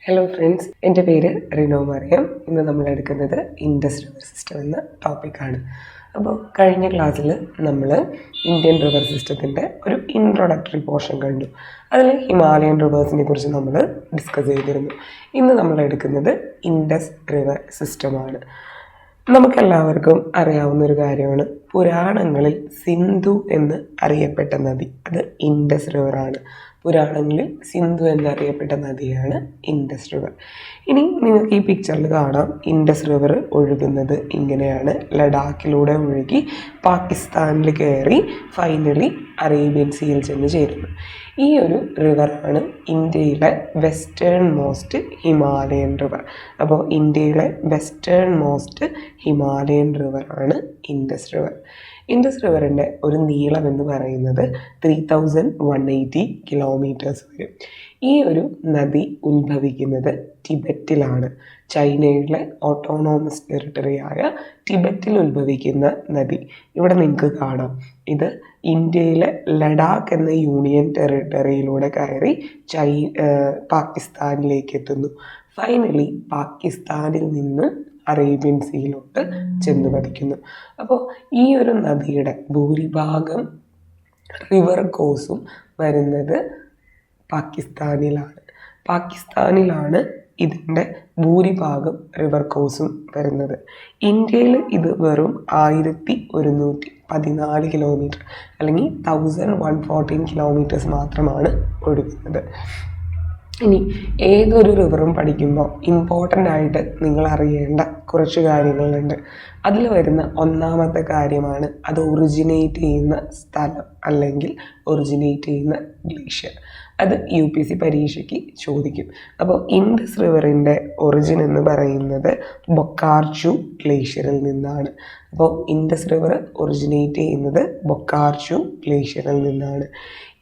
Hello friends, എൻ്റെ പേര് റിനോ മറിയം. ഇന്ന് നമ്മൾ എടുക്കുന്നത് ഇൻഡസ് റിവർ സിസ്റ്റം എന്ന ടോപ്പിക്കാണ്. അപ്പോൾ കഴിഞ്ഞ ക്ലാസ്സിൽ നമ്മൾ ഇന്ത്യൻ റിവർ സിസ്റ്റത്തിൻ്റെ ഒരു ഇൻട്രൊഡക്ടറി പോർഷൻ കണ്ടു. അതിൽ ഹിമാലയൻ റിവേഴ്സിനെ കുറിച്ച് നമ്മൾ ഡിസ്കസ് ചെയ്തിരുന്നു. ഇന്ന് നമ്മൾ എടുക്കുന്നത് ഇൻഡസ് റിവർ സിസ്റ്റമാണ്. നമുക്കെല്ലാവർക്കും അറിയാവുന്നൊരു കാര്യമാണ്, പുരാണങ്ങളിൽ സിന്ധു എന്ന് അറിയപ്പെട്ട നദി അത് ഇൻഡസ് റിവറാണ്. പുരാണങ്ങളിൽ സിന്ധു എന്നറിയപ്പെട്ട നദിയാണ് ഇൻഡസ് റിവർ. ഇനി നിങ്ങൾക്ക് ഈ പിക്ചറിൽ കാണാം, ഇൻഡസ് റിവർ ഒഴുകുന്നത് ഇങ്ങനെയാണ്. ലഡാക്കിലൂടെ ഒഴുകി പാകിസ്ഥാനിൽ കയറി ഫൈനലി അറേബ്യൻ സീയിൽ ചെന്ന് ചേരുന്നു. ഈ ഒരു റിവറാണ് ഇന്ത്യയിലെ വെസ്റ്റേൺ മോസ്റ്റ് ഹിമാലയൻ റിവർ. അപ്പോൾ ഇന്ത്യയിലെ വെസ്റ്റേൺ മോസ്റ്റ് ഹിമാലയൻ റിവറാണ് ഇൻഡസ് റിവർ. ഇൻഡസ് റിവറിൻ്റെ ഒരു നീളം എന്ന് പറയുന്നത് 3180 കിലോമീറ്റേഴ്സ് വരും. ഈ ഒരു നദി ഉത്ഭവിക്കുന്നത് ടിബറ്റിലാണ്. ചൈനയിലെ ഓട്ടോണോമസ് ടെറിട്ടറിയായ ടിബറ്റിൽ ഉത്ഭവിക്കുന്ന നദി ഇവിടെ നിങ്ങൾക്ക് കാണാം. ഇത് ഇന്ത്യയിലെ ലഡാക്ക് എന്ന യൂണിയൻ ടെറിട്ടറിയിലൂടെ കയറി പാകിസ്ഥാനിലേക്ക് എത്തുന്നു. ഫൈനലി പാകിസ്ഥാനിൽ നിന്ന് അറേബ്യൻ സീയിലോട്ട് ചെന്ന് പതിക്കുന്നു. അപ്പോൾ ഈ ഒരു നദിയുടെ ഭൂരിഭാഗം റിവർ കോഴ്സും വരുന്നത് പാകിസ്ഥാനിലാണ് ഇതിൻ്റെ ഭൂരിഭാഗം റിവർ കോഴ്സും വരുന്നത്. ഇന്ത്യയിൽ ഇത് വെറും 1114 കിലോമീറ്റർ അല്ലെങ്കിൽ 1114 കിലോമീറ്റേഴ്സ് മാത്രമാണ് ഒഴുകുന്നത്. ഇനി ഏതൊരു റിവറും പഠിക്കുമ്പോൾ ഇമ്പോർട്ടൻ്റ് ആയിട്ട് നിങ്ങൾ അറിയേണ്ട കുറച്ച് കാര്യങ്ങളുണ്ട്. അതിൽ വരുന്ന ഒന്നാമത്തെ കാര്യമാണ് അത് ഒറിജിനേറ്റ് ചെയ്യുന്ന സ്ഥലം അല്ലെങ്കിൽ ഒറിജിനേറ്റ് ചെയ്യുന്ന ഗ്ലേഷ്യർ. അത് UPSC പരീക്ഷയ്ക്ക് ചോദിക്കും. അപ്പോൾ ഇൻഡസ് റിവറിൻ്റെ ഒറിജിൻ എന്ന് പറയുന്നത് ബൊക്കാർച്ചു ഗ്ലേഷ്യറിൽ നിന്നാണ്. അപ്പോൾ ഇൻഡസ് റിവർ ഒറിജിനേറ്റ് ചെയ്യുന്നത് ബൊക്കാർച്ചു ഗ്ലേഷ്യറിൽ നിന്നാണ്.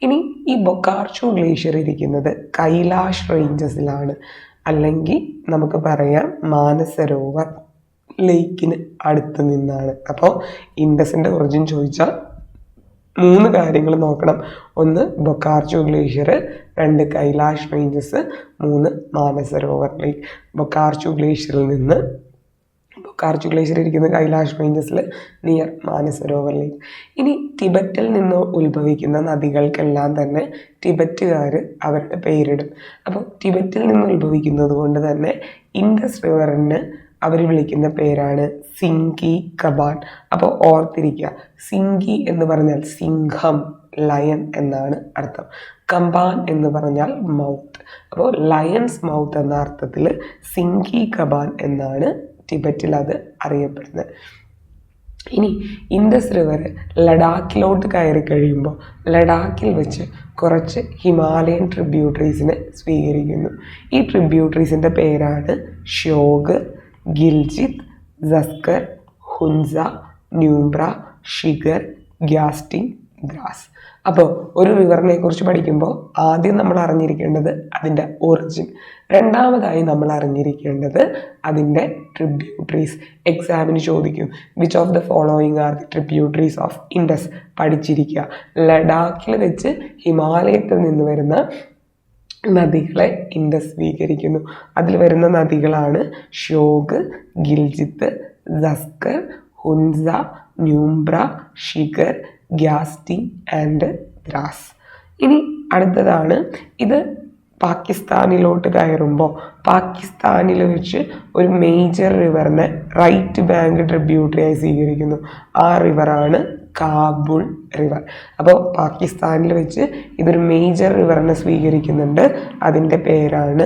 ഇനി ഈ ബൊക്കാർച്ചു ഗ്ലേഷ്യർ ഇരിക്കുന്നത് കൈലാഷ് റേഞ്ചസിലാണ്, അല്ലെങ്കിൽ നമുക്ക് പറയാം മാനസരോവർ ലേക്കിന് അടുത്ത് നിന്നാണ്. അപ്പോൾ ഇൻഡസിൻ്റെ ഒറിജിൻ ചോദിച്ചാൽ 3 കാര്യങ്ങൾ നോക്കണം. 1 ബൊക്കാർച്ചു ഗ്ലേഷ്യർ, 2 കൈലാഷ് റേഞ്ചസ്, 3 മാനസരോവർ ലേക്ക്. ബൊക്കാർച്ചു ഗ്ലേഷ്യർ ഇരിക്കുന്ന കൈലാഷ് റേഞ്ചസിൽ നിയർ മാനസരോവർ ലേക്ക്. ഇനി ടിബറ്റിൽ നിന്ന് ഉത്ഭവിക്കുന്ന നദികൾക്കെല്ലാം തന്നെ ടിബറ്റുകാർ അവരുടെ പേരിടും. അപ്പോൾ ടിബറ്റിൽ നിന്ന് ഉത്ഭവിക്കുന്നത് കൊണ്ട് തന്നെ ഇൻഡസ് റിവറിന് അവർ വിളിക്കുന്ന പേരാണ് സിങ്കി കബാൻ. അപ്പോൾ ഓർത്തിരിക്കുക, സിങ്കി എന്ന് പറഞ്ഞാൽ സിംഹം, ലയൺ എന്നാണ് അർത്ഥം. കമ്പാൻ എന്ന് പറഞ്ഞാൽ മൗത്ത്. അപ്പോൾ ലയൺസ് മൗത്ത് എന്ന അർത്ഥത്തിൽ സിങ്കി കബാൻ എന്നാണ് ടിബറ്റിൽ അത് അറിയപ്പെടുന്നത്. ഇനി ഇൻഡസ് റിവർ ലഡാക്കിലോട്ട് കയറി കഴിയുമ്പോൾ ലഡാക്കിൽ വെച്ച് കുറച്ച് ഹിമാലയൻ ട്രിബ്യൂട്ടറീസിനെ സ്വീകരിക്കുന്നു. ഈ ട്രിബ്യൂട്ടറീസിൻ്റെ പേരാണ് ഷ്യോഗ്, ഗിൽജിത്ത്, സസ്കർ, ഹുൻസ, ന്യൂംബ്ര, ഷിഗർ, ഗ്യാസ്റ്റിംഗ്, ദ്രാസ്. അപ്പോൾ ഒരു റിവറിനെ കുറിച്ച് പഠിക്കുമ്പോൾ ആദ്യം നമ്മൾ അറിഞ്ഞിരിക്കേണ്ടത് അതിൻ്റെ ഒറിജിൻ. രണ്ടാമതായി നമ്മൾ അറിഞ്ഞിരിക്കേണ്ടത് അതിൻ്റെ ട്രിബ്യൂട്ടറീസ്. എക്സാമിന് ചോദിക്കും, which of the following are the tributaries of Indus? പഠിച്ചിരിക്കുക. ലഡാക്കിൽ വെച്ച് ഹിമാലയത്തിൽ നിന്ന് വരുന്ന നദികളെ ഇൻഡസ് സ്വീകരിക്കുന്നു. അതിൽ വരുന്ന നദികളാണ് ഷ്യോഗ്, ഗിൽജിത്ത്, സസ്കർ, ഹുൻസ, ന്യൂംബ്ര, ഷിഗർ, ഗ്യാസ്റ്റിംഗ് ആൻഡ് ദ്രാസ്. ഇനി അടുത്തതാണ്, ഇത് പാകിസ്ഥാനിലോട്ട് കയറുമ്പോൾ പാകിസ്ഥാനിൽ വെച്ച് ഒരു മേജർ റിവറിനെ റൈറ്റ് ബാങ്ക് ട്രിബ്യൂട്ടറിയായി സ്വീകരിക്കുന്നു. ആ റിവറാണ് കാബുൾ റിവർ. അപ്പോൾ പാകിസ്ഥാനിൽ വെച്ച് ഇതൊരു മേജർ റിവറിനെ സ്വീകരിക്കുന്നുണ്ട്. അതിൻ്റെ പേരാണ്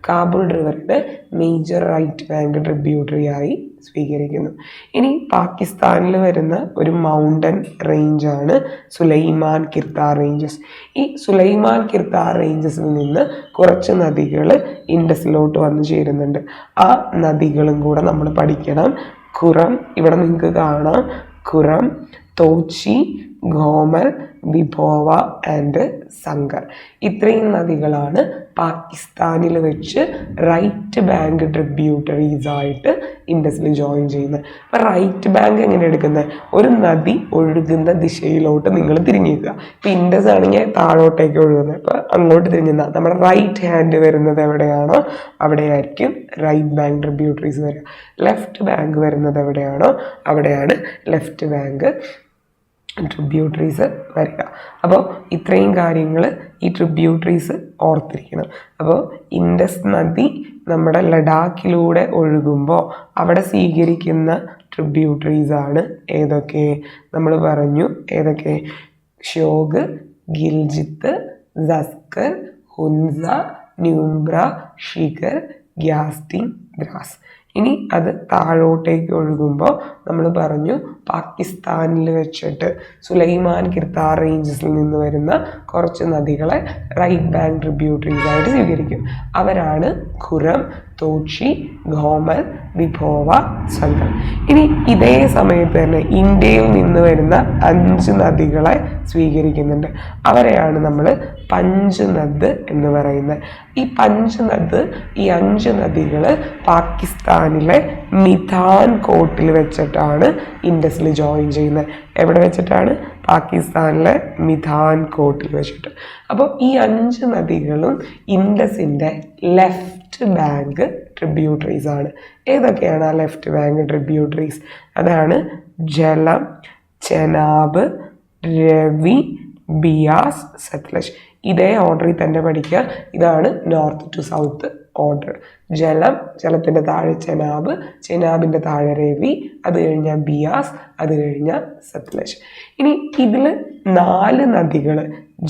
കാബുൾ റിവറിൻ്റെ മേജർ റൈറ്റ് ബാങ്ക് ട്രിബ്യൂട്ടറിയായി സ്വീകരിക്കുന്നു. ഇനി പാകിസ്ഥാനിൽ വരുന്ന ഒരു മൗണ്ടൻ റേഞ്ചാണ് സുലൈമാൻ കിർത്താർ റേഞ്ചസ്. ഈ സുലൈമാൻ കിർത്താർ റേഞ്ചസിൽ നിന്ന് കുറച്ച് നദികൾ ഇൻഡസിലോട്ട് വന്നു ചേരുന്നുണ്ട്. ആ നദികളും കൂടെ നമ്മൾ പഠിക്കണം. ഖുറം, ഇവിടെ നിങ്ങൾക്ക് കാണാം, ഖുറം, തോച്ചി, ഗോമൽ, വിഭോവ ആൻഡ് സംഗർ. ഇത്രയും നദികളാണ് പാകിസ്ഥാനിൽ വെച്ച് റൈറ്റ് ബാങ്ക് ട്രിബ്യൂട്ടറീസ് ആയിട്ട് ഇൻഡസിൽ ജോയിൻ ചെയ്യുന്നത്. അപ്പം റൈറ്റ് ബാങ്ക് എങ്ങനെ എടുക്കുന്നത്? ഒരു നദി ഒഴുകുന്ന ദിശയിലോട്ട് നിങ്ങൾ തിരിഞ്ഞിരിക്കുക. ഇപ്പം ഇൻഡസ് ആണെങ്കിൽ താഴോട്ടേക്ക് ഒഴുകുന്നത്, അപ്പം അങ്ങോട്ട് തിരിഞ്ഞാൽ നമ്മുടെ റൈറ്റ് ഹാൻഡ് വരുന്നത് എവിടെയാണോ അവിടെയായിരിക്കും റൈറ്റ് ബാങ്ക് ട്രിബ്യൂട്ടറീസ് വരിക. ലെഫ്റ്റ് ബാങ്ക് വരുന്നത് എവിടെയാണോ അവിടെയാണ് ലെഫ്റ്റ് ബാങ്ക് ട്രിബ്യൂട്ടറീസ് വരിക. അപ്പോൾ ഇത്രയും കാര്യങ്ങൾ ഈ ട്രിബ്യൂട്ടറീസ് ഓർത്തിരിക്കണം. അപ്പോൾ ഇൻഡസ് നദി നമ്മുടെ ലഡാക്കിലൂടെ ഒഴുകുമ്പോൾ അവിടെ സ്വീകരിക്കുന്ന ട്രിബ്യൂട്ടറീസ് ആണ് ഏതൊക്കെ? നമ്മൾ പറഞ്ഞു ഏതൊക്കെ? ഷ്യോഗ്, ഗിൽജിത്ത്, സസ്കർ, ഹുൻസ, ന്യൂംബ്ര, ഷിഗർ, ഗ്യാസ്റ്റിൻ, ദ്രാസ്. ഇനി അത് താഴോട്ടേക്ക് ഒഴുകുമ്പോൾ നമ്മൾ പറഞ്ഞു പാകിസ്ഥാനിൽ വെച്ചിട്ട് സുലൈമാൻ കിർത്താർ റേഞ്ചസിൽ നിന്ന് വരുന്ന കുറച്ച് നദികളെ റൈറ്റ് ബാങ്ക് ട്രിബ്യൂട്ടറീസ് ആയിട്ട് സ്വീകരിക്കും. അവരാണ് ഖുറം, തോച്ചി, ഘോമൽ, വിഭോവ, സംഗം. ഇനി ഇതേ സമയത്ത് തന്നെ ഇന്ത്യയിൽ നിന്ന് വരുന്ന 5 നദികളെ സ്വീകരിക്കുന്നുണ്ട്. അവരെയാണ് നമ്മൾ പഞ്ച്നദ് എന്ന് പറയുന്നത്. ഈ പഞ്ച്നദ്, ഈ 5 നദികൾ പാകിസ്ഥാനിലെ മിഥാൻ കോട്ടിൽ വെച്ചിട്ടാണ് ഇൻഡസിൽ ജോയിൻ ചെയ്യുന്നത്. എവിടെ വെച്ചിട്ടാണ്? പാകിസ്ഥാനിലെ മിഥാൻ കോട്ടിൽ വെച്ചിട്ട്. അപ്പോൾ ഈ 5 നദികളും ഇൻഡസിൻ്റെ ലെഫ്റ്റ് ബാങ്ക് ട്രിബ്യൂട്ടറീസ് ആണ്. ഏതൊക്കെയാണ് ആ ലെഫ്റ്റ് ബാങ്ക് ട്രിബ്യൂട്ടറീസ്? അതാണ് ജലം, ചെനാബ്, രവി, ബിയാസ്, സത്ലജ്. ഇതേ ഓർഡറിൽ തന്നെ പഠിക്കുക. ഇതാണ് നോർത്ത് ടു സൗത്ത് ഓർഡർ. ജലം, ജലത്തിൻ്റെ താഴെ ചെനാബ്, ചെനാബിൻ്റെ താഴെ രവി, അത് കഴിഞ്ഞാൽ ബിയാസ്, അത് കഴിഞ്ഞാൽ സത്ലജ്. ഇനി ഇതിൽ 4 നദികൾ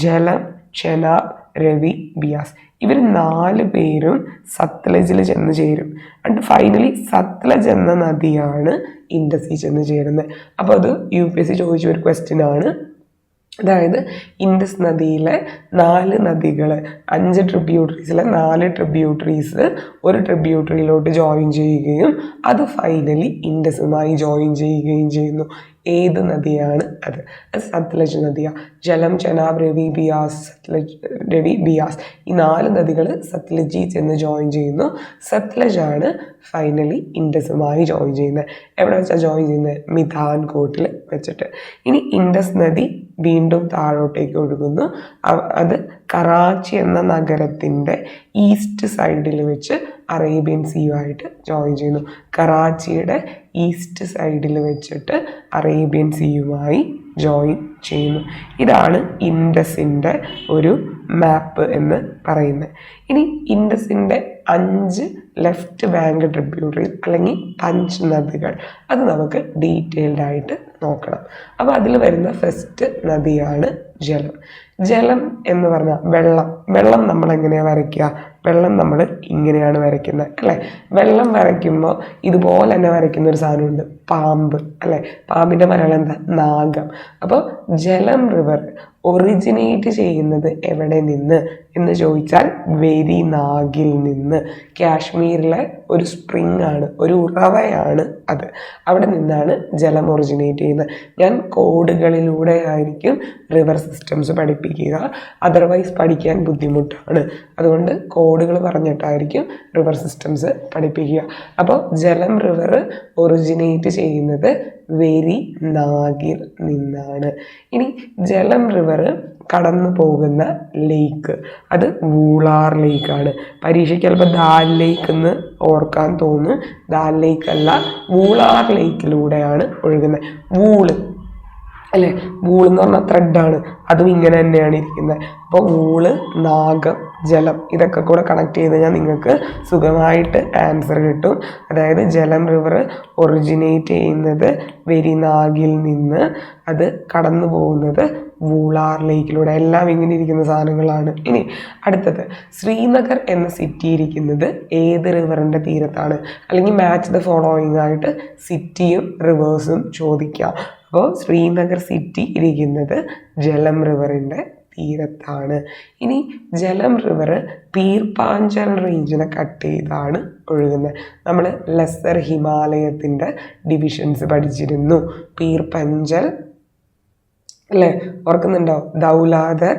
ജലം, ചെനാബ്, രവി, ബിയാസ്, ഇവർ 4 പേരും സത്ലജിൽ ചെന്ന് ചേരും. ആൻഡ് ഫൈനലി സത്ലജ് എന്ന നദിയാണ് ഇൻഡസിൽ ചെന്ന് ചേരുന്നത്. അപ്പോൾ അത് UPSC ചോദിച്ച ഒരു ക്വസ്റ്റ്യൻ ആണ്. അതായത് ഇൻഡസ് നദിയിലെ 4 നദികൾ, 5 ട്രിബ്യൂട്ടറീസിലെ 4 ട്രിബ്യൂട്ടറീസ് ഒരു ട്രിബ്യൂട്ടറിയിലോട്ട് ജോയിൻ ചെയ്യുകയും അത് ഫൈനലി ഇൻഡസുമായി ജോയിൻ ചെയ്യുകയും ചെയ്യുന്നു. ഏത് നദിയാണ് അത്? സത്ലജ് നദിയാണ്. ജലം, ചെനാബ്, രവി, ബിയാസ്, സത്ലജ്, രവി, ബിയാസ്, ഈ 4 നദികൾ സത്ലജിൽ ചെന്ന് ജോയിൻ ചെയ്യുന്നു. സത്ലജ് ആണ് ഫൈനലി ഇൻഡസുമായി ജോയിൻ ചെയ്യുന്നത്. എവിടെ വെച്ചാൽ ജോയിൻ ചെയ്യുന്നത്? മിഥാൻ കോട്ടിൽ വെച്ചിട്ട്. ഇനി ഇൻഡസ് നദി വീണ്ടും താഴോട്ടേക്ക് ഒഴുകുന്നു. അത് കറാച്ചി എന്ന നഗരത്തിൻ്റെ ഈസ്റ്റ് സൈഡിൽ വെച്ച് അറേബ്യൻ സീയുമായിട്ട് ജോയിൻ ചെയ്യുന്നു. കറാച്ചിയുടെ ഈസ്റ്റ് സൈഡിൽ വെച്ചിട്ട് അറേബ്യൻ സീയുമായി ജോയിൻ ചെയ്യുന്നു. ഇതാണ് ഇൻഡസിൻ്റെ ഒരു മാപ്പ് എന്ന് പറയുന്നത്. ഇനി ഇൻഡസിൻ്റെ 5 ലെഫ്റ്റ് ബാങ്ക് ട്രിബ്യൂട്ടറീസ് അല്ലെങ്കിൽ പഞ്ച് നദികൾ, അത് നമുക്ക് ഡീറ്റെയിൽഡ് ആയിട്ട് നോക്കണം. അപ്പോൾ അതിൽ വരുന്ന ഫസ്റ്റ് നദിയാണ് ജലം. ജലം എന്ന് പറഞ്ഞാൽ വെള്ളം നമ്മൾ എങ്ങനെയാണ് വരയ്ക്കുക? വെള്ളം നമ്മൾ ഇങ്ങനെയാണ് വരയ്ക്കുന്നത് അല്ലേ? വെള്ളം വരയ്ക്കുമ്പോൾ ഇതുപോലെ തന്നെ വരയ്ക്കുന്ന ഒരു സാധനമുണ്ട്, പാമ്പ് അല്ലേ? പാമ്പിൻ്റെ മലയാളം എന്താ? നാഗം. അപ്പോൾ ജലം റിവർ ഒറിജിനേറ്റ് ചെയ്യുന്നത് എവിടെ നിന്ന് എന്ന് ചോദിച്ചാൽ വെരി നാഗിൽ നിന്ന്. കാശ്മീരിലെ ഒരു സ്പ്രിങ് ആണ്, ഒരു ഉറവയാണ് അത്. അവിടെ നിന്നാണ് ജലം ഒറിജിനേറ്റ് ചെയ്യുന്നത്. ഞാൻ കോഡുകളിലൂടെ ആയിരിക്കും റിവർ സിസ്റ്റംസ് പഠിപ്പിക്കുക, അതർവൈസ് പഠിക്കാൻ ബുദ്ധിമുട്ടാണ്. അതുകൊണ്ട് കോഡുകൾ പറഞ്ഞിട്ടായിരിക്കും റിവർ സിസ്റ്റംസ് പഠിപ്പിക്കുക. അപ്പോൾ ജലം റിവർ ഒറിജിനേറ്റ് ചെയ്യുന്നത് വെരി നാഗിൽ നിന്നാണ്. ഇനി ജലം റിവർ കടന്നു പോകുന്ന ലേക്ക്, അത് വൂളാർ ലേക്കാണ്. പരീക്ഷയ്ക്ക് ചിലപ്പോൾ ദാൽ ലേക്ക് എന്ന് ഓർക്കാൻ തോന്നും. ദാൽ ലേക്ക് അല്ല, വൂളാർ ലേക്കിലൂടെയാണ് ഒഴുകുന്നത്. വൂള് അല്ലേ? വൂൾ എന്ന് പറഞ്ഞാൽ ത്രെഡാണ്, അതും ഇങ്ങനെ തന്നെയാണ് ഇരിക്കുന്നത്. അപ്പോൾ വൂള്, നാഗം, ജലം, ഇതൊക്കെ കൂടെ കണക്ട് ചെയ്ത് കഴിഞ്ഞാൽ നിങ്ങൾക്ക് സുഖമായിട്ട് ആൻസർ കിട്ടും. അതായത് ജലം റിവർ ഒറിജിനേറ്റ് ചെയ്യുന്നത് വെരിനാഗിൽ നിന്ന്, അത് കടന്നു പോകുന്നത് വൂളാർ ലേക്കിലൂടെ. എല്ലാം ഇങ്ങനെ ഇരിക്കുന്ന സാധനങ്ങളാണ്. ഇനി അടുത്തത്, ശ്രീനഗർ എന്ന സിറ്റി ഇരിക്കുന്നത് ഏത് റിവറിൻ്റെ തീരത്താണ്? അല്ലെങ്കിൽ മാച്ച് ദ ഫോളോയിങ് ആയിട്ട് സിറ്റിയും റിവേഴ്സും ചോദിക്കാം. അപ്പോൾ ശ്രീനഗർ സിറ്റി ഇരിക്കുന്നത് ജലം റിവറിൻ്റെ തീരത്താണ്. ഇനി ജലം റിവർ പീർപാഞ്ചൽ റേഞ്ചിനെ കട്ട് ചെയ്താണ് ഒഴുകുന്നത്. നമ്മൾ ലെസർ ഹിമാലയത്തിൻ്റെ ഡിവിഷൻസ് പഠിച്ചിരുന്നു. പീർപഞ്ചൽ, അല്ലേ? ഓർക്കുന്നുണ്ടോ? ദൗലാധർ,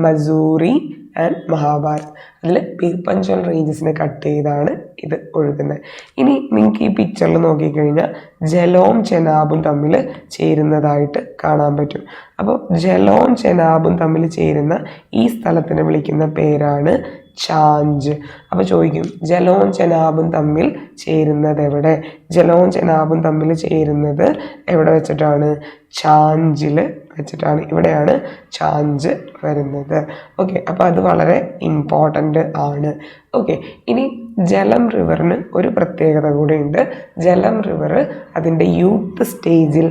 മസൂറി ആൻഡ് മഹാഭാരത്. അതിൽ പീർപ്പഞ്ചൽ റേഞ്ചസിനെ കട്ട് ചെയ്താണ് ഇത് ഒഴുകുന്നത്. ഇനി നിങ്ങൾക്ക് ഈ പിക്ചറിൽ നോക്കിക്കഴിഞ്ഞാൽ ജലവും ചെനാബും തമ്മിൽ ചേരുന്നതായിട്ട് കാണാൻ പറ്റും. അപ്പോൾ ജലവും ചെനാബും തമ്മിൽ ചേരുന്ന ഈ സ്ഥലത്തിനെ വിളിക്കുന്ന പേരാണ് ഛാഞ്ച്. അപ്പോൾ ചോദിക്കും, ജലവും ചെനാബും തമ്മിൽ ചേരുന്നത് എവിടെ? ജലവും ചെനാബും തമ്മിൽ ചേരുന്നത് എവിടെ വെച്ചിട്ടാണ്? ഛാഞ്ചിൽ വെച്ചിട്ടാണ്. ഇവിടെയാണ് ഛാഞ്ച് വരുന്നത്. ഓക്കെ, അപ്പോൾ അത് വളരെ ഇമ്പോർട്ടൻ്റ് ആണ്. ഓക്കെ, ഇനി ജലം റിവറിന് ഒരു പ്രത്യേകത കൂടെ ഉണ്ട്. ജലം റിവർ അതിൻ്റെ യൂത്ത് സ്റ്റേജിൽ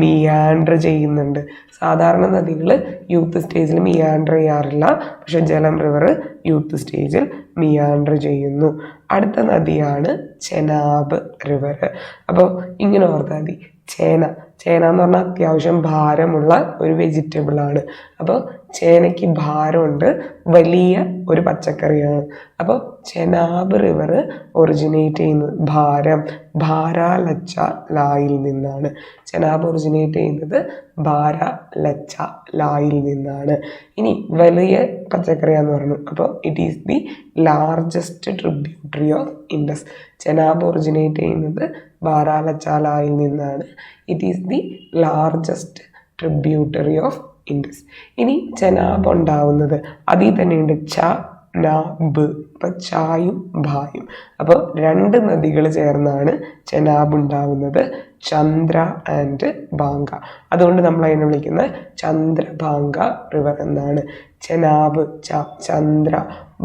മിയാൻഡർ ചെയ്യുന്നുണ്ട്. സാധാരണ നദികൾ യൂത്ത് സ്റ്റേജിൽ മിയാൻഡർ ചെയ്യാറില്ല, പക്ഷെ ജലം റിവർ യൂത്ത് സ്റ്റേജിൽ മിയാൻഡർ ചെയ്യുന്നു. അടുത്ത നദിയാണ് ചെനാബ് റിവർ. അപ്പോൾ ഇങ്ങനെ ഓർത്താൽ മതി, ചേന എന്ന് പറഞ്ഞാൽ അത്യാവശ്യം ഭാരമുള്ള ഒരു വെജിറ്റബിൾ ആണ്. അപ്പോൾ ചേനയ്ക്ക് ഭാരമുണ്ട്, വലിയ ഒരു പച്ചക്കറിയാണ്. അപ്പോൾ ചെനാബ് റിവർ ഒറിജിനേറ്റ് ചെയ്യുന്നത് ബാരാലച്ച ലായിൽ നിന്നാണ്. ചെനാബ് ഒറിജിനേറ്റ് ചെയ്യുന്നത് ബാരാലച്ച ലായിൽ നിന്നാണ്. ഇനി വലിയ പച്ചക്കറിയാന്ന് പറഞ്ഞു, അപ്പോൾ it is the largest tributary of Indus. Chenab originate ചെയ്യുന്നത് ബാരാലച്ച ലായിൽ നിന്നാണ്. It is the largest tributary of Indus. ഇനി ചെനാബ് ഉണ്ടാവുന്നത് അതിൽ തന്നെയുണ്ട് നാബ്. ഇപ്പം ചായും ഭായും. അപ്പോൾ രണ്ട് നദികൾ ചേർന്നാണ് ചെനാബ് ഉണ്ടാവുന്നത്, ചന്ദ്ര ആൻഡ് ഭാംഗ. അതുകൊണ്ട് നമ്മൾ അതിനെ വിളിക്കുന്നത് ചന്ദ്രഭാംഗ റിവർ എന്നാണ്. ചെനാബ് ചന്ദ്ര,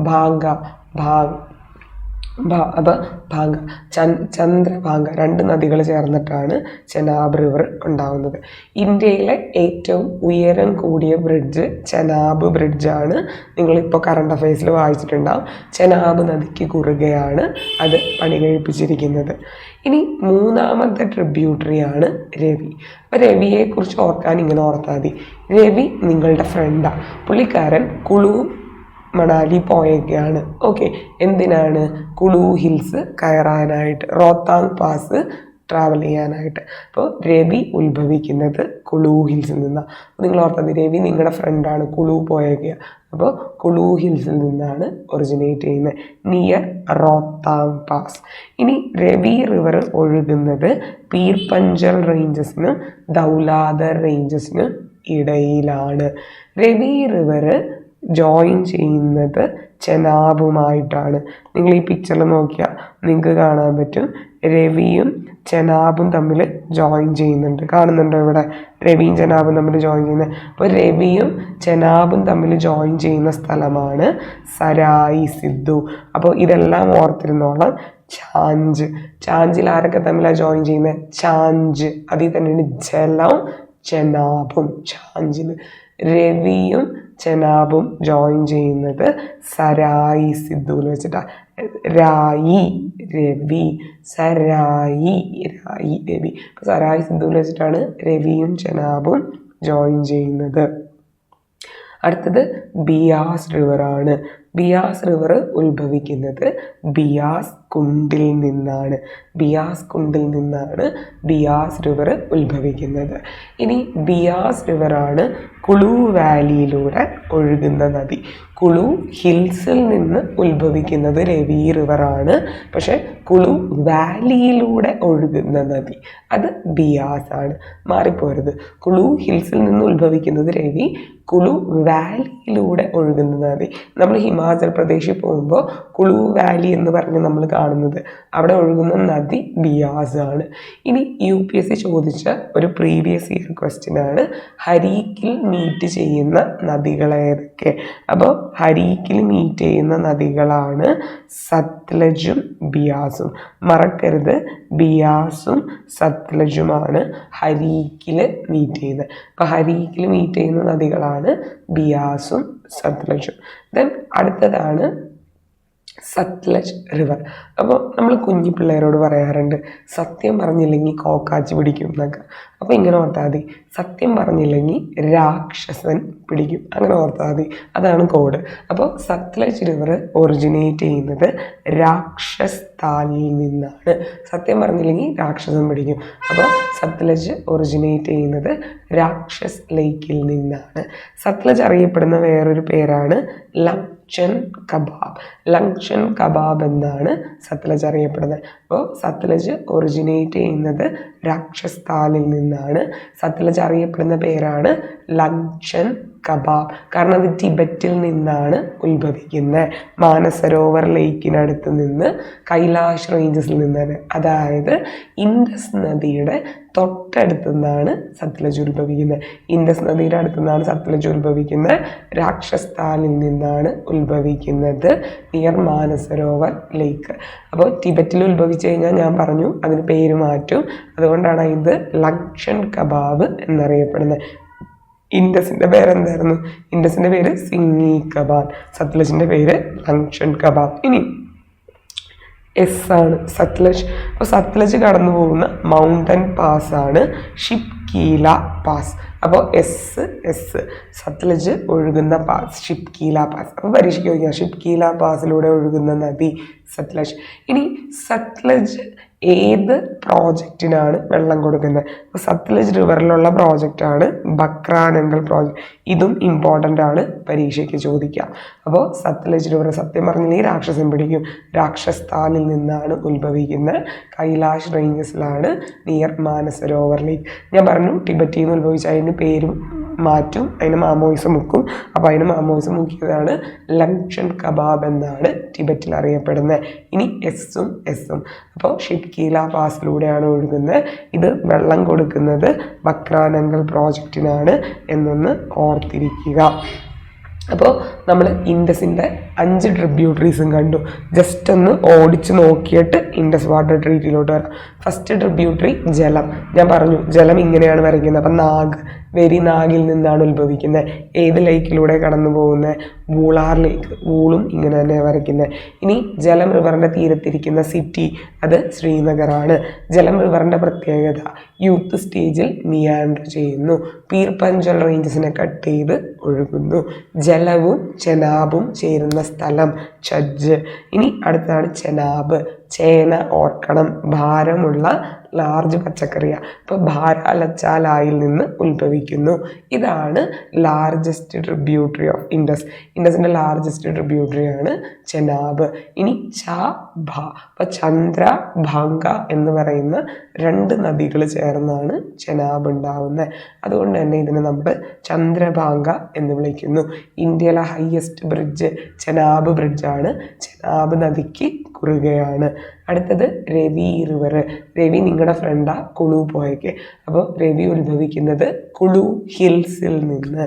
ഭാംഗ അപ്പോൾ ഭാംഗ ചന്ദ്രഭാംഗ രണ്ട് നദികൾ ചേർന്നിട്ടാണ് ചെനാബ് റിവർ ഉണ്ടാവുന്നത്. ഇന്ത്യയിലെ ഏറ്റവും ഉയരം കൂടിയ ബ്രിഡ്ജ് ചെനാബ് ബ്രിഡ്ജാണ്. നിങ്ങളിപ്പോൾ കറണ്ട് അഫയേഴ്സിൽ വായിച്ചിട്ടുണ്ടാവും. ചെനാബ് നദിക്ക് കുറുകെയാണ് അത് പണി കഴിപ്പിച്ചിരിക്കുന്നത്. ഇനി മൂന്നാമത്തെ ട്രിബ്യൂട്ടറിയാണ് രവി. അപ്പോൾ രവിയെക്കുറിച്ച് ഓർക്കാൻ ഇങ്ങനെ ഓർത്താൽ മതി. രവി നിങ്ങളുടെ ഫ്രണ്ടാണ്. പുള്ളിക്കാരൻ കുളു മണാലി പോയൊക്കെയാണ്. ഓക്കെ, എന്തിനാണ്? കുളു ഹിൽസ് കയറാനായിട്ട്, റോത്താങ് പാസ് ട്രാവൽ ചെയ്യാനായിട്ട്. അപ്പോൾ രവി ഉത്ഭവിക്കുന്നത് കുളു ഹിൽസിൽ നിന്നാണ്. നിങ്ങൾ ഓർത്തത്, രവി നിങ്ങളുടെ ഫ്രണ്ടാണ്, കുളു പോയൊക്കെയാണ്. അപ്പോൾ കുളു ഹിൽസിൽ നിന്നാണ് ഒറിജിനേറ്റ് ചെയ്യുന്നത്, നിയർ റോത്താങ് പാസ്. ഇനി രവി റിവർ ഒഴുകുന്നത് പീർപ്പഞ്ചൽ റേഞ്ചസിനും ദൗലാധർ റേഞ്ചസിനും ഇടയിലാണ്. രവി റിവർ ജോയിൻ ചെയ്യുന്നത് ചെനാബുമായിട്ടാണ്. നിങ്ങൾ ഈ പിക്ചറിൽ നോക്കിയാൽ നിങ്ങൾക്ക് കാണാൻ പറ്റും, രവിയും ചെനാബും തമ്മിൽ ജോയിൻ ചെയ്യുന്നുണ്ട്. കാണുന്നുണ്ടോ ഇവിടെ? രവിയും ചെനാബും തമ്മിൽ ജോയിൻ ചെയ്യുന്നത്. അപ്പോൾ രവിയും ചെനാബും തമ്മിൽ ജോയിൻ ചെയ്യുന്ന സ്ഥലമാണ് സരായി സിദ്ധു. അപ്പോൾ ഇതെല്ലാം ഓർത്തിരുന്നോളാം. ഛാഞ്ചിൽ ആരൊക്കെ തമ്മിലാണ് ജോയിൻ ചെയ്യുന്നത്? ഛാഞ്ച്, അതിൽ തന്നെയാണ് ജലം ചെനാബും. ഛാഞ്ചിൽ രവിയും ചെനാബും ജോയിൻ ചെയ്യുന്നത് സരായി സിദ്ധുവിൽ വെച്ചിട്ടാണ്. രായി രവി, സരായി രവി. അപ്പോൾ സരായി സിദ്ധുവിൽ വെച്ചിട്ടാണ് രവിയും ചെനാബും ജോയിൻ ചെയ്യുന്നത്. അടുത്തത് ബിയാസ് റിവറാണ്. ബിയാസ് റിവർ ഉത്ഭവിക്കുന്നത് ബിയാസ് കുണ്ടിൽ നിന്നാണ്. ബിയാസ് റിവർ ഉത്ഭവിക്കുന്നത്. ഇനി ബിയാസ് റിവറാണ് കുളു വാലിയിലൂടെ ഒഴുകുന്ന നദി. കുളു ഹിൽസിൽ നിന്ന് ഉത്ഭവിക്കുന്നത് രവി റിവറാണ്, പക്ഷെ കുളു വാലിയിലൂടെ ഒഴുകുന്ന നദി അത് ബിയാസ് ആണ്. മാറിപ്പോരുത്. കുളു ഹിൽസിൽ നിന്ന് ഉത്ഭവിക്കുന്നത് രവി, കുളു വാലിയിലൂടെ ഒഴുകുന്ന നദി. നമ്മൾ ഹിമാചൽ പ്രദേശിൽ പോകുമ്പോൾ കുളു വാലി എന്ന് പറഞ്ഞ് നമ്മൾ കാണുന്നത്, അവിടെ ഒഴുകുന്ന നദി ബിയാസ് ആണ്. ഇനി UPSC ചോദിച്ച ഒരു പ്രീവിയസ് ഇയർ ക്വസ്റ്റ്യൻ ആണ്, ഹരീക്കിൽ മീറ്റ് ചെയ്യുന്ന നദികൾ ഏതൊക്കെ? അപ്പോൾ ഹരീക്കിൽ മീറ്റ് ചെയ്യുന്ന നദികളാണ് സത്ലജും ബിയാസും. മറക്കരുത്, ബിയാസും സത്ലജുമാണ് ഹരീക്കിൽ മീറ്റ് ചെയ്യുന്നത്. അപ്പോൾ ഹരീക്കിൽ മീറ്റ് ചെയ്യുന്ന നദികളാണ് ബിയാസും സത്ലജും. ദെൻ അടുത്തതാണ് സത്ലജ് റിവർ. അപ്പോൾ നമ്മൾ കുഞ്ഞി പിള്ളേരോട് പറയാറുണ്ട് സത്യം പറഞ്ഞില്ലെങ്കിൽ കോക്കാച്ചി പിടിക്കും എന്നൊക്കെ. അപ്പോൾ ഇങ്ങനെ ഓർത്താൽ മതി, സത്യം പറഞ്ഞില്ലെങ്കിൽ രാക്ഷസൻ പിടിക്കും, അങ്ങനെ ഓർത്താൽ മതി. അതാണ് കോഡ്. അപ്പോൾ സത്ലജ് റിവർ ഒറിജിനേറ്റ് ചെയ്യുന്നത് രാക്ഷസ് താലിൽ നിന്നാണ്. സത്യം പറഞ്ഞില്ലെങ്കിൽ രാക്ഷസൻ പിടിക്കും. അപ്പോൾ സത്ലജ് ഒറിജിനേറ്റ് ചെയ്യുന്നത് രാക്ഷസ് ലേക്കിൽ നിന്നാണ്. സത്ലജ് അറിയപ്പെടുന്ന വേറൊരു പേരാണ് ലങ്ഷൻ കബാബ്. ലങ്ഷൻ കബാബ് എന്നാണ് സത്ലജ് അറിയപ്പെടുന്നത്. അപ്പോൾ സത്ലജ് ഒറിജിനേറ്റ് ചെയ്യുന്നത് രാക്ഷസ് താലിൽ നിന്നാണ്. സത്ലജ് അറിയപ്പെടുന്ന പേരാണ് ലങ്ഷൻ കബാബ്, കാരണം അത് ടിബറ്റിൽ നിന്നാണ് ഉത്ഭവിക്കുന്നത്. മാനസരോവർ ലേക്കിനടുത്ത് നിന്ന്, കൈലാഷ് റേഞ്ചസിൽ നിന്നാണ്, അതായത് ഇൻഡസ് നദിയുടെ തൊട്ടടുത്തു നിന്നാണ് സത്ലജ് ഉത്ഭവിക്കുന്നത്. ഇൻഡസ് നദിയുടെ അടുത്തു നിന്നാണ് സത്ലജ് ഉത്ഭവിക്കുന്നത്. രാക്ഷസ് താലിൽ നിന്നാണ് ഉത്ഭവിക്കുന്നത്, നിയർ മാനസരോവർ ലേക്ക്. അപ്പോൾ ടിബറ്റിൽ ഉത്ഭവിച്ചു കഴിഞ്ഞാൽ ഞാൻ പറഞ്ഞു അതിന് പേര് മാറ്റും, അതുകൊണ്ടാണ് ഇത് ലങ്ഷൻ കബാബ് എന്നറിയപ്പെടുന്നത്. ഇൻഡസിൻ്റെ പേരെന്തായിരുന്നു? ഇൻഡസിൻ്റെ പേര് സിംഗി കബാബ്, സത്ലജിൻ്റെ പേര് ലങ്ഷൻ കബാബ്. ഇനി എസ് ആണ് സത്ലജ്. അപ്പോൾ സത്ലജ് കടന്നു പോകുന്ന മൗണ്ടൻ പാസ് ആണ് ഷിപ്കീല പാസ്. അപ്പോൾ എസ് സത്ലജ് ഒഴുകുന്ന പാസ് ഷിപ്കീല പാസ്. അപ്പോൾ പരീക്ഷയ്ക്ക് ചോദിക്കാം ഷിപ്കീല പാസിലൂടെ ഒഴുകുന്ന നദി സത്ലജ്. ഇനി സത്ലജ് ഏത് പ്രോജക്റ്റിനാണ് വെള്ളം കൊടുക്കുന്നത്? അപ്പോൾ സത്ലജ് റിവറിലുള്ള പ്രോജക്റ്റാണ് ബക്രാനങ്കൽ പ്രോജക്റ്റ്. ഇതും ഇമ്പോർട്ടൻ്റ് ആണ്, പരീക്ഷയ്ക്ക് ചോദിക്കാം. അപ്പോൾ സത്ലജ് റിവർ സത്യം പറഞ്ഞില്ലെങ്കിൽ രാക്ഷസൻ പിടിക്കും. രാക്ഷസ് താലിൽ നിന്നാണ് ഉത്ഭവിക്കുന്നത്. കൈലാഷ് റേഞ്ചസിലാണ്, നിയർ മാനസരോവർ ലേക്ക്. ഞാൻ പറഞ്ഞു ടിബറ്റിൽ നിന്ന് ഉത്ഭവിച്ച അതിന് പേരും മാറ്റും, അതിന് മാമോയിസം മുക്കും. അപ്പോൾ അതിന് മാമോയിസം മുക്കിയതാണ് ലങ്ഷൻ കബാബ് എന്നാണ് ടിബറ്റിൽ അറിയപ്പെടുന്നത്. ഇനി എസ്സും. അപ്പോൾ ഷിപ്കീല പാസിലൂടെയാണ് ഒഴുകുന്നത്. ഇത് വെള്ളം കൊടുക്കുന്നത് ബക്രാനങ്കൽ പ്രോജക്റ്റിനാണ് എന്നൊന്ന് ഓർത്തിരിക്കുക. അപ്പോൾ നമ്മൾ ഇൻഡസിൻ്റെ 5 ട്രിബ്യൂട്ടറീസും കണ്ടു. ജസ്റ്റ് ഒന്ന് ഓടിച്ച് നോക്കിയിട്ട് ഇൻഡസ് വാട്ടർ ട്രീറ്റിലോട്ട് വരാം. ഫസ്റ്റ് ട്രിബ്യൂട്ടറി ജലം. ഞാൻ പറഞ്ഞു ജലം ഇങ്ങനെയാണ് വരയ്ക്കുന്നത്. അപ്പം നാഗിൽ നിന്നാണ് ഉത്ഭവിക്കുന്നത്. ഏത് ലേക്കിലൂടെ കടന്നു പോകുന്നത്? വൂളാർ ലേക്ക്. വൂളും ഇങ്ങനെ തന്നെ വരയ്ക്കുന്നത്. ഇനി ജലം റിവറിൻ്റെ തീരത്തിരിക്കുന്ന സിറ്റി, അത് ശ്രീനഗറാണ്. ജലം റിവറിൻ്റെ പ്രത്യേകത യൂത്ത് സ്റ്റേജിൽ മിയാൻഡർ ചെയ്യുന്നു. പീർ പഞ്ചൽ റേഞ്ചസിനെ കട്ട് ചെയ്ത് ഒഴുകുന്നു. ജലവും ചെനാബും ചേരുന്ന സ്ഥലം ഛജ്ജ്. ഇനി അടുത്താണ് ചെനാബ്. ചേന ഓർക്കണം, ഭാരമുള്ള ലാർജ് പച്ചക്കറിയാണ്. ഇപ്പോൾ ഭാരാലച്ചാലായിൽ നിന്ന് ഉത്ഭവിക്കുന്നു. ഇതാണ് ലാർജസ്റ്റ് ട്രിബ്യൂട്ടറി ഓഫ് ഇൻഡസ്. ഇൻഡസിൻ്റെ ലാർജസ്റ്റ് ട്രിബ്യൂട്ടറിയാണ് ചെനാബ്. ഇനി അപ്പോൾ ചന്ദ്ര ഭാംഗ എന്ന് പറയുന്ന 2 നദികൾ ചേർന്നാണ് ചെനാബ് ഉണ്ടാവുന്നത്. അതുകൊണ്ട് തന്നെ ഇതിനെ നമ്മൾ ചന്ദ്രഭാംഗ എന്ന് വിളിക്കുന്നു. ഇന്ത്യയിലെ ഹയസ്റ്റ് ബ്രിഡ്ജ് ചെനാബ് ബ്രിഡ്ജാണ്. ചെനാബ് നദിക്ക് കുറുകയാണ്. അടുത്തത് രവി റിവർ. രവി നിങ്ങളുടെ ഫ്രണ്ടാ കുളു പോയേക്ക്. അപ്പോൾ രവി ഉത്ഭവിക്കുന്നത് കുളു ഹിൽസിൽ നിന്ന്,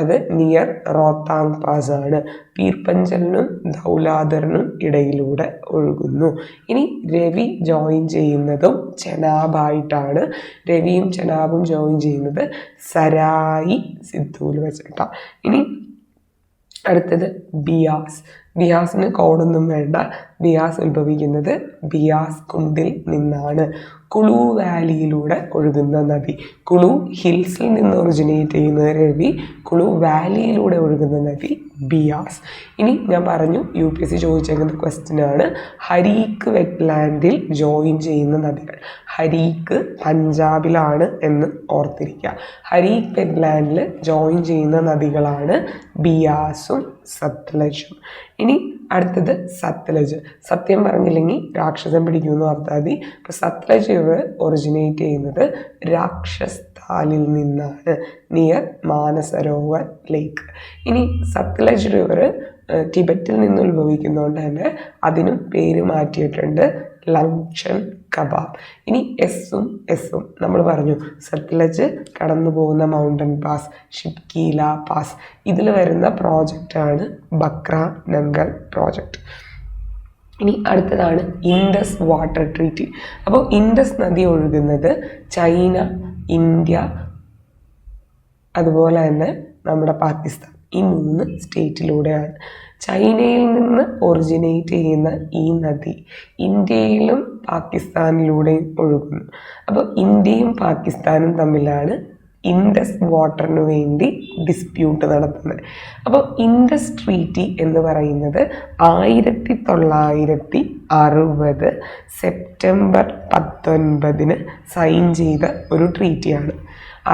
അത് നിയർ റോത്താങ് പാസ് ആണ്. പീർപഞ്ചലിനും ധൗലാധറിനും ഇടയിലൂടെ ഒഴുകുന്നു. ഇനി രവി ജോയിൻ ചെയ്യുന്നതും ചെനാബായിട്ടാണ്. രവിയും ചെനാബും ജോയിൻ ചെയ്യുന്നത് സരായി സിദ്ധുവിൽ വെച്ചിട്ടാണ്. ഇനി അടുത്തത് ബിയാസ്. ബിയാസിന് കോഡൊന്നും വേണ്ട. ബിയാസ് ഉത്ഭവിക്കുന്നത് ബിയാസ് കുണ്ടിൽ നിന്നാണ്. കുളു വാലിയിലൂടെ ഒഴുകുന്ന നദി. കുളു ഹിൽസിൽ നിന്ന് ഒറിജിനേറ്റ് ചെയ്യുന്ന രവി, കുളു വാലിയിലൂടെ ഒഴുകുന്ന നദി ബിയാസ്. ഇനി ഞാൻ പറഞ്ഞു UPSC ചോദിച്ചേക്കുന്ന ക്വസ്റ്റ്യനാണ് ഹരീക്ക് വെറ്റ്ലാൻഡിൽ ജോയിൻ ചെയ്യുന്ന നദികൾ. ഹരീക്ക് പഞ്ചാബിലാണ് എന്ന് ഓർത്തിരിക്കുക. ഹരീക്ക് വെറ്റ്ലാൻഡിൽ ജോയിൻ ചെയ്യുന്ന നദികളാണ് ബിയാസും സത്ലജും. ഇനി അടുത്തത് സത്ലജ്. സത്യം പറഞ്ഞില്ലെങ്കിൽ രാക്ഷസൻ പിടിക്കുമെന്ന് ഓർത്താൽ മതി. ഇപ്പോൾ സത്ലജ് റിവർ ഒറിജിനേറ്റ് ചെയ്യുന്നത് രാക്ഷസ് താലിൽ നിന്നാണ്, നിയർ മാനസരോവർ ലേക്ക്. ഇനി സത്ലജ് റിവർ ടിബറ്റിൽ നിന്ന് ഉത്ഭവിക്കുന്നതുകൊണ്ട് തന്നെ അതിനും പേര് മാറ്റിയിട്ടുണ്ട് ലങ്ഷൻ കബാബ്. ഇനി എസ്സും നമ്മൾ പറഞ്ഞു സത്ലജ് കടന്നു പോകുന്ന മൗണ്ടൻ പാസ് ഷിപ്കീല പാസ്. ഇതിൽ വരുന്ന പ്രോജക്റ്റാണ് ബക്രാനങ്കൽ പ്രോജക്റ്റ്. ഇനി അടുത്തതാണ് ഇൻഡസ് വാട്ടർ ട്രീറ്റി. അപ്പോൾ ഇൻഡസ് നദി ഒഴുകുന്നത് ചൈന, ഇന്ത്യ, അതുപോലെ തന്നെ നമ്മുടെ പാകിസ്ഥാൻ, ഈ 3 സ്റ്റേറ്റിലൂടെയാണ്. ചൈനയിൽ നിന്ന് ഒറിജിനേറ്റ് ചെയ്യുന്ന ഈ നദി ഇന്ത്യയിലും പാകിസ്ഥാനിലൂടെയും ഒഴുകുന്നു. അപ്പോൾ ഇന്ത്യയും പാകിസ്ഥാനും തമ്മിലാണ് ഇൻഡസ് വാട്ടറിന് വേണ്ടി ഡിസ്പ്യൂട്ട് നടത്തുന്നത്. അപ്പോൾ ഇൻഡസ് ട്രീറ്റി എന്ന് പറയുന്നത് 1960 സെപ്റ്റംബർ 19 സൈൻ ചെയ്ത ഒരു ട്രീറ്റിയാണ്.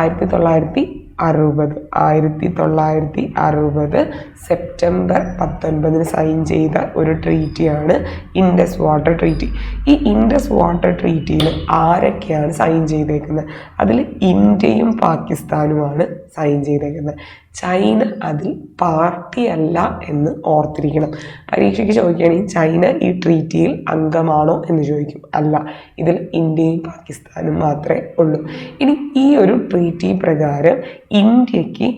1960 സെപ്റ്റംബർ 19 സൈൻ ചെയ്ത ഒരു ട്രീറ്റിയാണ് ഇൻഡസ് വാട്ടർ ട്രീറ്റി. ഈ ഇൻഡസ് വാട്ടർ ട്രീറ്റിയിൽ ആരൊക്കെയാണ് സൈൻ ചെയ്തേക്കുന്നത്? അതിൽ ഇന്ത്യയും പാകിസ്ഥാനുമാണ് സൈൻ ചെയ്തേക്കുന്നത്. ചൈന അതിൽ പാർട്ടിയല്ല എന്ന് ഓർത്തിരിക്കണം. പരീക്ഷയ്ക്ക് ചോദിക്കുകയാണെങ്കിൽ ചൈന ഈ ട്രീറ്റിയിൽ അംഗമാണോ എന്ന് ചോദിക്കും. അല്ല, ഇതിൽ ഇന്ത്യയും പാകിസ്ഥാനും മാത്രമേ ഉള്ളൂ. ഇനി ഈ ഒരു ട്രീറ്റി പ്രകാരം ഇന്ത്യക്ക്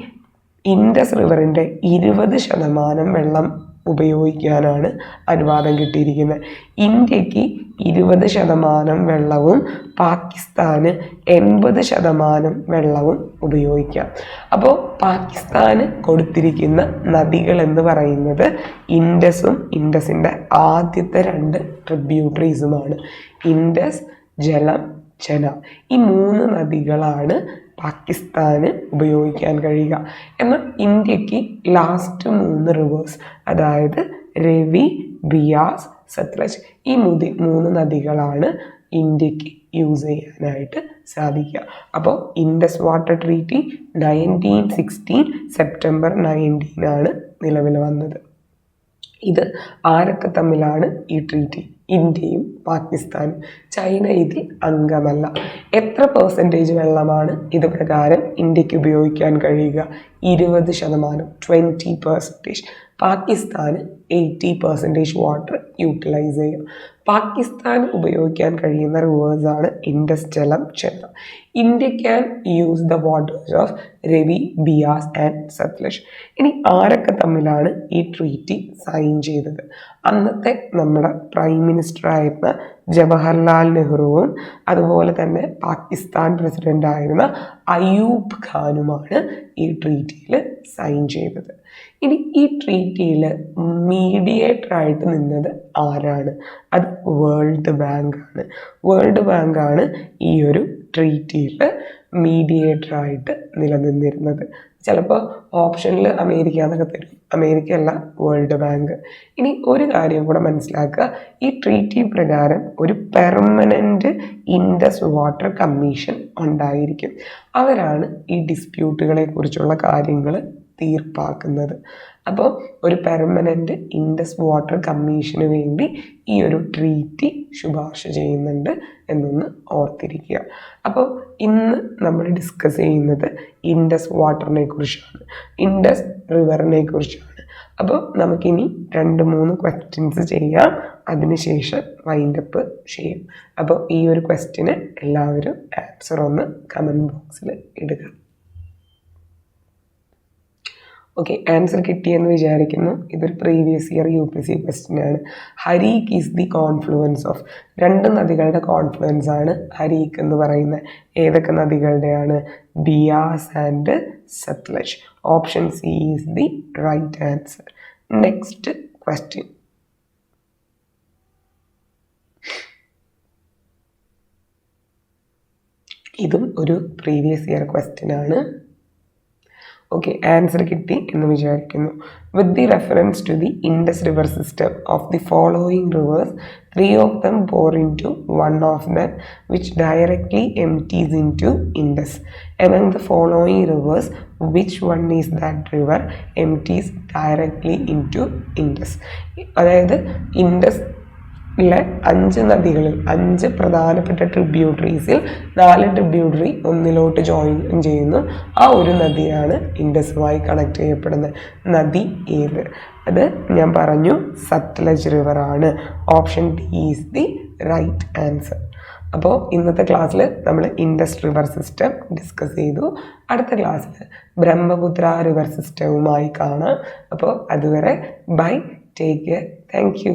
ഇൻഡസ് റിവറിൻ്റെ 20% വെള്ളം ഉപയോഗിക്കാനാണ് അനുവാദം കിട്ടിയിരിക്കുന്നത്. ഇന്ത്യക്ക് 20% വെള്ളവും പാകിസ്ഥാന് 80% വെള്ളവും ഉപയോഗിക്കാം. അപ്പോൾ പാകിസ്ഥാന് കൊടുത്തിരിക്കുന്ന നദികൾ എന്ന് പറയുന്നത് ഇൻഡസും ഇൻഡസിൻ്റെ ആദ്യത്തെ 2 ട്രിബ്യൂട്ടറീസുമാണ്. ഇൻഡസ്, ജലം, ചെന. ഈ 3 നദികളാണ് പാകിസ്ഥാന് ഉപയോഗിക്കാൻ കഴിയുക. എന്നാൽ ഇന്ത്യക്ക് ലാസ്റ്റ് 3 റിവേഴ്സ്, അതായത് രവി, ബിയാസ്, സത്ലജ്, ഈ 3 നദികളാണ് ഇന്ത്യക്ക് യൂസ് ചെയ്യാനായിട്ട് സാധിക്കുക. അപ്പോൾ ഇൻഡസ് വാട്ടർ ട്രീറ്റി 1916 സെപ്റ്റംബർ 19 നിലവിൽ വന്നത്. ഇത് ആരൊക്കെ തമ്മിലാണ് ഈ ട്രീറ്റി? ഇന്ത്യയും പാകിസ്ഥാനും. ചൈന ഇതിൽ അംഗമല്ല. എത്ര പെർസെൻറ്റേജ് വെള്ളമാണ് ഇത് പ്രകാരം ഇന്ത്യക്ക് ഉപയോഗിക്കാൻ കഴിയുക? 20%, 20%. പാകിസ്ഥാന് 80% വാട്ടർ യൂട്ടിലൈസ് ചെയ്യും. പാകിസ്ഥാൻ ഉപയോഗിക്കാൻ കഴിയുന്ന റിവേഴ്സാണ് Indus, Jhelum, Chenab. India can use the waters of Ravi, Beas and Sutlej. ഇനി ആരൊക്കെ തമ്മിലാണ് ഈ ട്രീറ്റി സൈൻ ചെയ്തത്? അന്നത്തെ നമ്മുടെ പ്രൈം മിനിസ്റ്റർ ആയിരുന്ന ജവഹർലാൽ നെഹ്റുവും അതുപോലെ തന്നെ പാകിസ്ഥാൻ പ്രസിഡന്റ് ആയിരുന്ന അയൂബ് ഖാനുമാണ് ഈ ട്രീറ്റിയിൽ സൈൻ ചെയ്തത്. ഇനി ഈ ട്രീറ്റിയിൽ മീഡിയേറ്റർ ആയിട്ട് നിന്നത് ആരാണ്? അത് വേൾഡ് ബാങ്ക് ആണ്. വേൾഡ് ബാങ്ക് ആണ് ഈ ഒരു ട്രീറ്റിയിൽ മീഡിയേറ്റർ ആയിട്ട് നിലനിന്നിരുന്നത്. ചിലപ്പോൾ ഓപ്ഷനിൽ അമേരിക്ക എന്നൊക്കെ തരും. അമേരിക്ക അല്ല, വേൾഡ് ബാങ്ക്. ഇനി ഒരു കാര്യം കൂടെ മനസ്സിലാക്കുക, ഈ ട്രീറ്റി പ്രകാരം ഒരു പെർമനൻറ്റ് ഇൻഡസ് വാട്ടർ കമ്മീഷൻ ഉണ്ടായിരിക്കും. അവരാണ് ഈ ഡിസ്പ്യൂട്ടുകളെ കുറിച്ചുള്ള കാര്യങ്ങൾ തീർപ്പാക്കുന്നത്. അപ്പോൾ ഒരു പെർമനൻറ്റ് ഇൻഡസ് വാട്ടർ കമ്മീഷന് വേണ്ടി ഈ ഒരു ട്രീറ്റി ശുപാർശ ചെയ്യുന്നുണ്ട് എന്നൊന്ന് ഓർത്തിരിക്കുക. അപ്പോൾ ഇന്ന് നമ്മൾ ഡിസ്കസ് ചെയ്യുന്നത് ഇൻഡസ് വാട്ടറിനെ കുറിച്ചാണ്, ഇൻഡസ് റിവറിനെ കുറിച്ചാണ്. അപ്പോൾ നമുക്കിനി 2-3 ക്വസ്റ്റ്യൻസ് ചെയ്യാം, അതിനുശേഷം വൈൻഡപ്പ് ചെയ്യും. അപ്പോൾ ഈ ഒരു ക്വസ്റ്റ്യന് എല്ലാവരും ആൻസർ ഒന്ന് കമൻറ്റ് ബോക്സിൽ ഇടുക. ഓക്കെ, ആൻസർ കിട്ടിയെന്ന് വിചാരിക്കുന്നു. ഇതൊരു പ്രീവിയസ് ഇയർ UPSC ക്വസ്റ്റ്യൻ ആണ്. Harike is the confluence of. 2 നദികളുടെ കോൺഫ്ലുവൻസ് ആണ് ഹരീക്ക് എന്ന് പറയുന്നത്. ഏതൊക്കെ നദികളുടെയാണ്? Beas and Sutlej. Option C is the right answer. Next question. ഇതും ഒരു പ്രീവിയസ് ഇയർ ക്വസ്റ്റ്യൻ ആണ്. ഓക്കെ, ആൻസർ കിട്ടി എന്ന് വിചാരിക്കുന്നു. With the reference to the Indus river system of the following rivers 3 of them pour into one of them which directly empties into Indus. Among the following rivers, which one is that river empties directly into Indus? അതായത് Indus 5 നദികളിൽ 5 പ്രധാനപ്പെട്ട ട്രിബ്യൂട്ടറീസിൽ 4 tributary ഒന്നിലോട്ട് join ചെയ്യുന്നു. ആ ഒരു നദിയാണ് ഇൻഡസുമായി connect ചെയ്യപ്പെടുന്ന നദി ഏത്? അത് ഞാൻ പറഞ്ഞു, സത്ലജ് റിവർ ആണ്. Option D is the right answer. അപ്പോൾ ഇന്നത്തെ ക്ലാസ്സിൽ നമ്മൾ ഇൻഡസ് റിവർ സിസ്റ്റം ഡിസ്കസ് ചെയ്തു. അടുത്ത ക്ലാസ്സിൽ ബ്രഹ്മപുത്ര റിവർ സിസ്റ്റവുമായി കാണാം. അപ്പോൾ അതുവരെ bye, take care, thank U.